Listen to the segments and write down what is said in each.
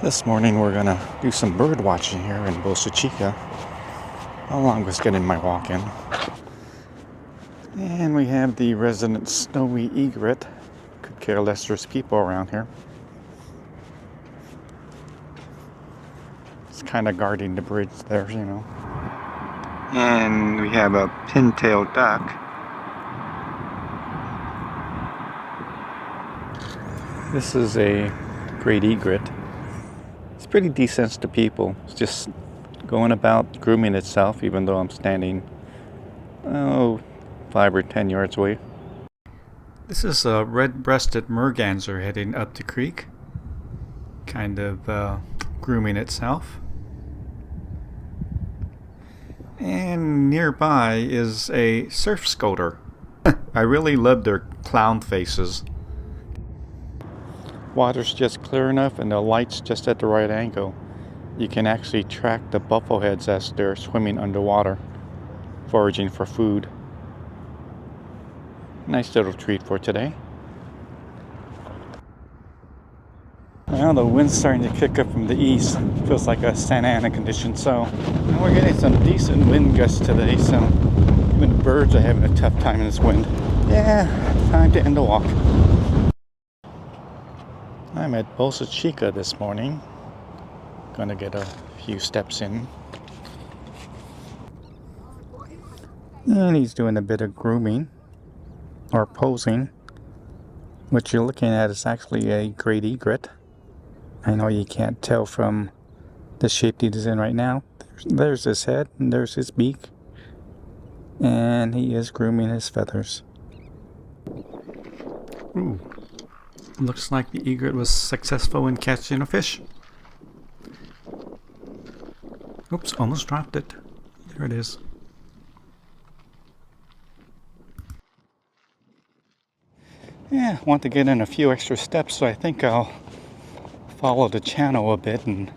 This morning we're gonna do some bird watching here in Bolsa Chica, along with getting my walk in. And we have the resident snowy egret. Could care less, there's people around here. It's kind of guarding the bridge there, you know. And we have a pintail duck. This is a great egret. It's pretty decent to people. It's just going about grooming itself, even though I'm standing 5 or 10 yards away. This is a red-breasted merganser heading up the creek, kind of grooming itself. And nearby is a surf scoter. I really love their clown faces. Water's just clear enough and the light's just at the right angle. You can actually track the buffleheads as they're swimming underwater, foraging for food. Nice little treat for today. Now the wind's starting to kick up from the east. Feels like a Santa Ana condition, so we're getting some decent wind gusts today, so even the birds are having a tough time in this wind. Yeah, time to end the walk. I'm at Bolsa Chica this morning. Gonna get a few steps in. And he's doing a bit of grooming or posing. What you're looking at is actually a great egret. I know you can't tell from the shape he's in right now. There's his head and there's his beak. And he is grooming his feathers. Ooh. Looks like the egret was successful in catching a fish. Oops, almost dropped it. There it is. Yeah, I want to get in a few extra steps, so I think I'll follow the channel a bit and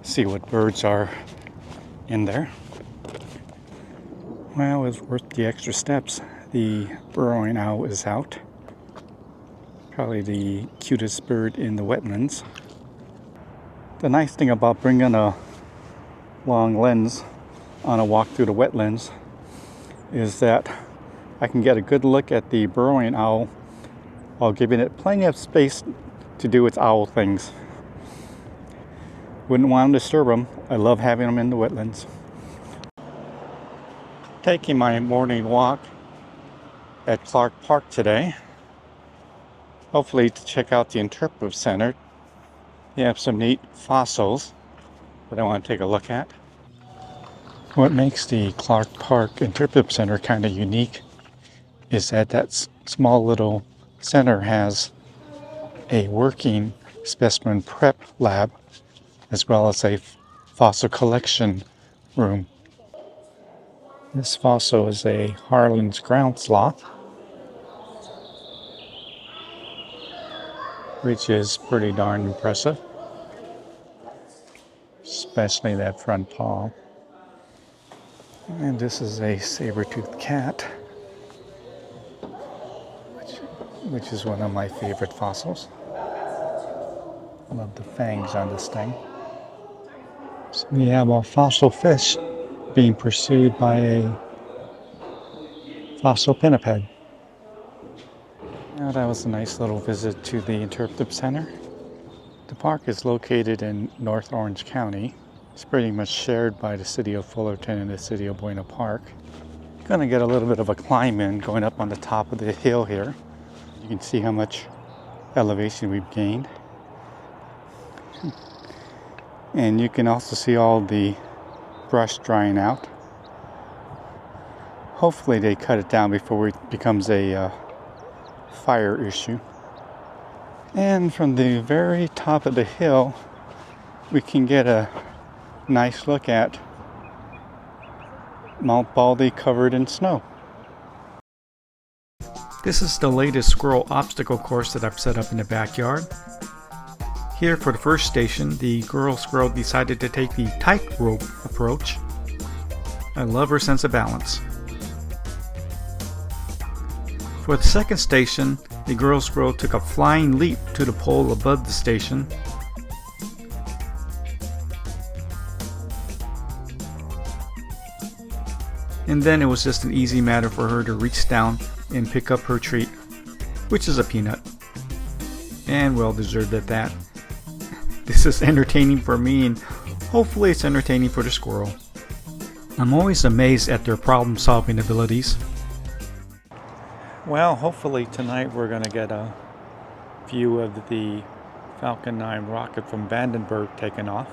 see what birds are in there. Well, it's worth the extra steps. The burrowing owl is out. Probably the cutest bird in the wetlands. The nice thing about bringing a long lens on a walk through the wetlands is that I can get a good look at the burrowing owl while giving it plenty of space to do its owl things. Wouldn't want to disturb them. I love having them in the wetlands. Taking my morning walk at Clark Park today. Hopefully to check out the Interpretive Center. You have some neat fossils that I want to take a look at. What makes the Clark Park Interpretive Center kind of unique is that small little center has a working specimen prep lab as well as a fossil collection room. This fossil is a Harlan's ground sloth, which is pretty darn impressive, especially that front paw. And this is a saber-toothed cat, which is one of my favorite fossils. I love the fangs on this thing. So we have a fossil fish being pursued by a fossil pinniped. Now that was a nice little visit to the Interpretive Center. The park is located in North Orange County. It's pretty much shared by the city of Fullerton and the city of Buena Park. Gonna get a little bit of a climb in going up on the top of the hill here. You can see how much elevation we've gained. And you can also see all the brush drying out. Hopefully they cut it down before it becomes a fire issue. And from the very top of the hill we can get a nice look at Mount Baldy covered in snow. This is the latest squirrel obstacle course that I've set up in the backyard. Here for the first station, the girl squirrel decided to take the tightrope approach. I love her sense of balance. For the second station, the girl squirrel took a flying leap to the pole above the station. and then it was just an easy matter for her to reach down and pick up her treat, which is a peanut. And well deserved at that. This is entertaining for me, and hopefully it's entertaining for the squirrel. I'm always amazed at their problem-solving abilities. Well, hopefully tonight we're going to get a view of the Falcon 9 rocket from Vandenberg taken off.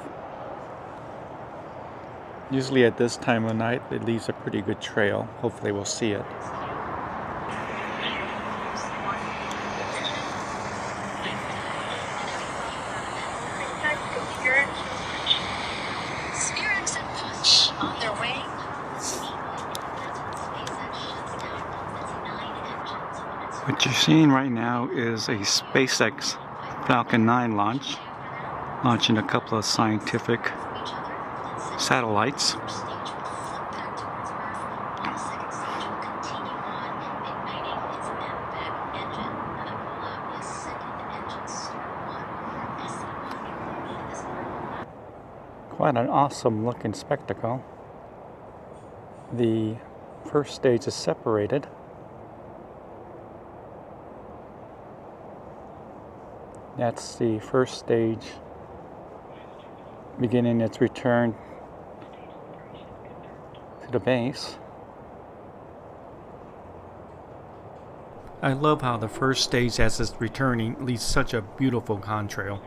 Usually at this time of night it leaves a pretty good trail. Hopefully we'll see it. What you're seeing right now is a SpaceX Falcon 9 launch, launching a couple of scientific satellites. Quite an awesome looking spectacle. The first stage is separated. That's the first stage beginning its return to the base. I love how the first stage as it's returning leaves such a beautiful contrail.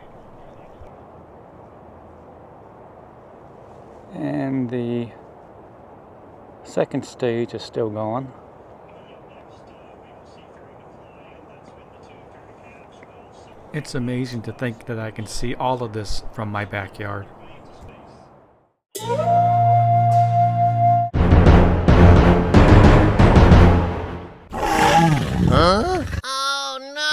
And the second stage is still going. It's amazing to think that I can see all of this from my backyard. Huh? Oh no!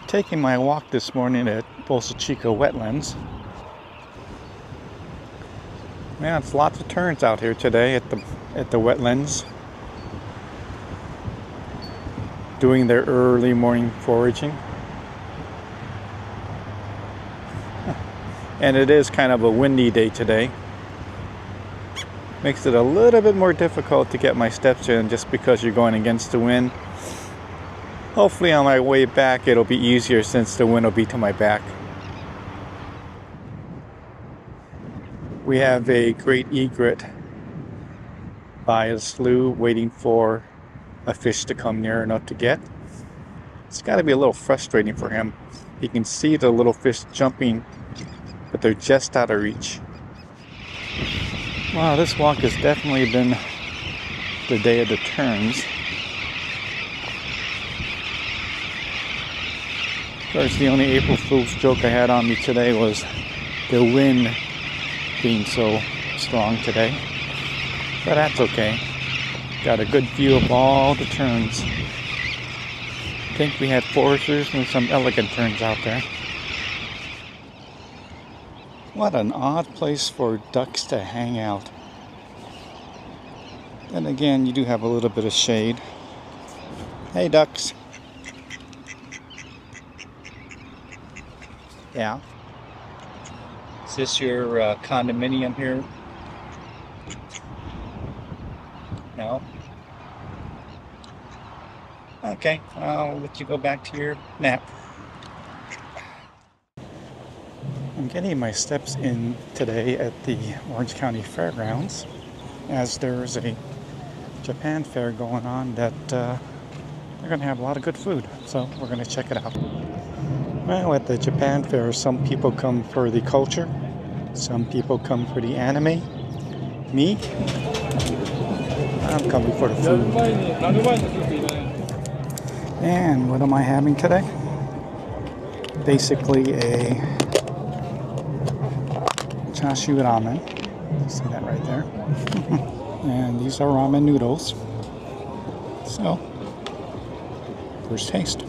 Taking my walk this morning at Bolsa Chica Wetlands. Man, it's lots of terns out here today at the wetlands, doing their early morning foraging. And it is kind of a windy day today. Makes it a little bit more difficult to get my steps in just because you're going against the wind. Hopefully on my way back it'll be easier since the wind will be to my back. We have a great egret by a slough waiting for a fish to come near enough to get. It's got to be a little frustrating for him. He can see the little fish jumping, but they're just out of reach. Wow, this walk has definitely been the day of the terns. Of course, the only April Fool's joke I had on me today was the wind being so strong today. But that's okay. Got a good view of all the terns. I think we had foresters and some elegant terns out there. What an odd place for ducks to hang out. Then again, you do have a little bit of shade. Hey, ducks. Yeah. Is this your condominium here? No? Okay, I'll let you go back to your nap. getting my steps in today at the Orange County Fairgrounds, as there's a Japan fair going on that they're going to have a lot of good food, so we're going to check it out. Well, at the Japan fair, some people come for the culture, some people come for the anime. Me, I'm coming for the food. And what am I having today? Basically a chashu ramen. See that right there? And these are ramen noodles. So, first taste.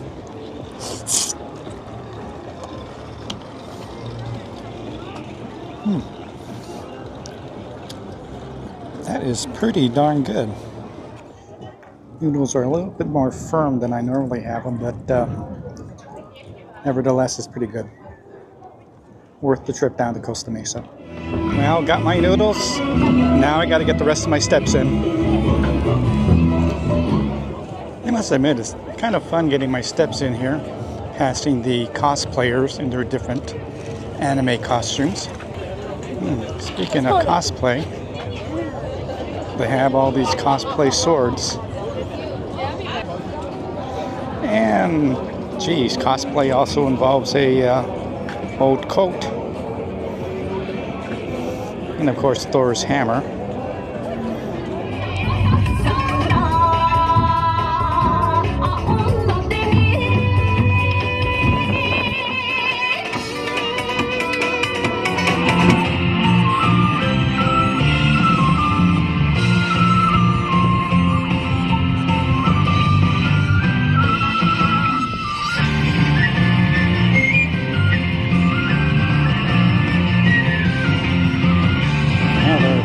That is pretty darn good. Noodles are a little bit more firm than I normally have them, but nevertheless, it's pretty good. Worth the trip down to Costa Mesa. Well, got my noodles. Now I got to get the rest of my steps in. I must admit, it's kind of fun getting my steps in here, passing the cosplayers in their different anime costumes. Speaking of cosplay, they have all these cosplay swords. And, geez, cosplay also involves a old coat. And of course, Thor's hammer.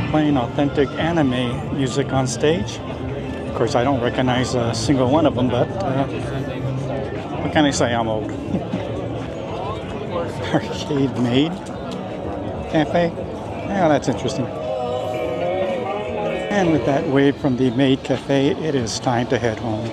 Playing authentic anime music on stage. Of course, I don't recognize a single one of them, but what can I say? I'm old. Arcade Maid Cafe. Yeah, that's interesting. And with that wave from the Maid Cafe, it is time to head home.